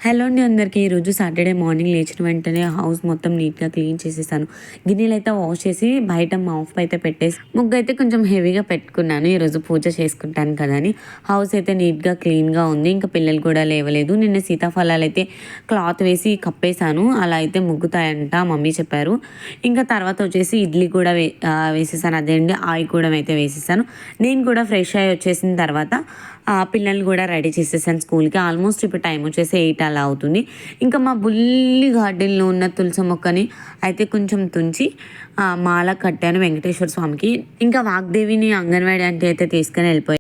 Hello అండి అందరికీ. ఈరోజు సాటర్డే మార్నింగ్ లేచిన వెంటనే హౌస్ మొత్తం నీట్గా క్లీన్ చేసేసాను. గిన్నెలు అయితే వాష్ చేసి బయట మాఫ్ అయితే పెట్టేసి ముగ్గు అయితే కొంచెం హెవీగా పెట్టుకున్నాను. ఈరోజు పూజ చేసుకుంటాను కదా అని. హౌస్ అయితే నీట్గా క్లీన్గా ఉంది. ఇంకా పిల్లలు కూడా లేవలేదు. నిన్న సీతాఫలాలు అయితే క్లాత్ వేసి కప్పేశాను. అలా అయితే ముగ్గుతాయంట మమ్మీ చెప్పారు. ఇంకా తర్వాత వచ్చేసి ఇడ్లీ కూడా వేసేసాను. అదే అండి ఆయి కూడా అయితే వేసేసాను. నేను కూడా ఫ్రెష్ అయ్యి వచ్చేసిన తర్వాత పిల్లల్ని కూడా రెడీ చేసేసాను స్కూల్కి. ఆల్మోస్ట్ ఇప్పుడు టైం వచ్చేసి 8 అలా అవుతుంది. ఇంకా మా బుల్లి గార్డెన్లో ఉన్న తులసి మొక్కని అయితే కొంచెం తుంచి మాల కట్టాను వెంకటేశ్వర స్వామికి. ఇంకా వాగ్దేవిని అంగన్వాడీ అంటే అయితే తీసుకొని వెళ్ళిపోయాను.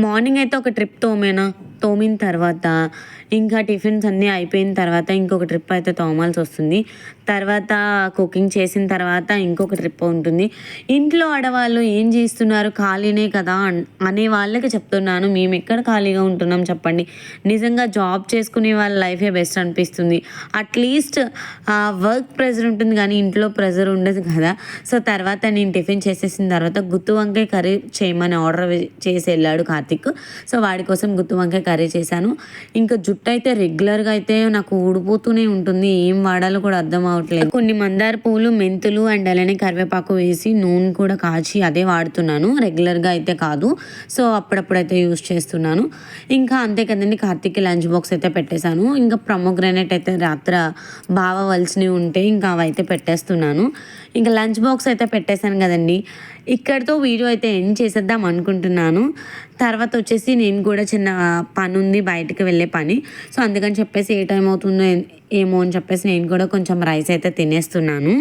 మార్నింగ్ అయితే ఒక ట్రిప్ తోమిన తర్వాత ఇంకా టిఫిన్స్ అన్నీ అయిపోయిన తర్వాత ఇంకొక ట్రిప్ అయితే తోమాల్సి వస్తుంది. తర్వాత కుకింగ్ చేసిన తర్వాత ఇంకొక ట్రిప్ ఉంటుంది. ఇంట్లో ఆడవాళ్ళు ఏం చేస్తున్నారు, ఖాళీనే కదా అనే వాళ్ళకి చెప్తున్నాను. మేము ఎక్కడ ఖాళీగా ఉంటున్నాం చెప్పండి. నిజంగా జాబ్ చేసుకునే వాళ్ళ లైఫే బెస్ట్ అనిపిస్తుంది. అట్లీస్ట్ వర్క్ ప్రెజర్ ఉంటుంది కానీ ఇంట్లో ప్రెజర్ ఉండదు కదా. సో తర్వాత నేను టిఫిన్ చేసేసిన తర్వాత గుత్తి వంకాయ కర్రీ చేయమని ఆర్డర్ చేసి వెళ్ళాడు కార్తిక్. సో వాడి కోసం గుత్తి వంకాయ కర్రీ చేశాను. ఇంకా జుట్టు అయితే రెగ్యులర్గా అయితే నాకు ఊడిపోతూనే ఉంటుంది. ఏం వాడాలో కూడా అర్థం అవ్వట్లేదు. కొన్ని మందార పూలు, మెంతులు అండ్ అలానే కరివేపాకు వేసి నూనె కూడా కాచి అదే వాడుతున్నాను. రెగ్యులర్గా అయితే కాదు. సో అప్పుడప్పుడైతే యూస్ చేస్తున్నాను. ఇంకా అంతే కదండి. కార్తిక్కి లంచ్ బాక్స్ అయితే పెట్టేశాను. ఇంకా ప్రొమోగ్రానైట్ అయితే రాత్ర బావవలసినవి ఉంటే ఇంకా అవైతే పెట్టేస్తున్నాను. ఇంకా లంచ్ బాక్స్ అయితే పెట్టేశాను కదండి. ఇక్కడితో వీడియో అయితే ఎండ్ చేసేద్దాం అనుకుంటున్నాను. తర్వాత వచ్చేసి నేను కూడా చిన్న పని ఉంది, బయటకు వెళ్ళే పని. సో అందుకని చెప్పేసి ఏ టైం అవుతుందో ఏమో అని చెప్పేసి నేను కూడా కొంచెం రైస్ అయితే తినేస్తున్నాను.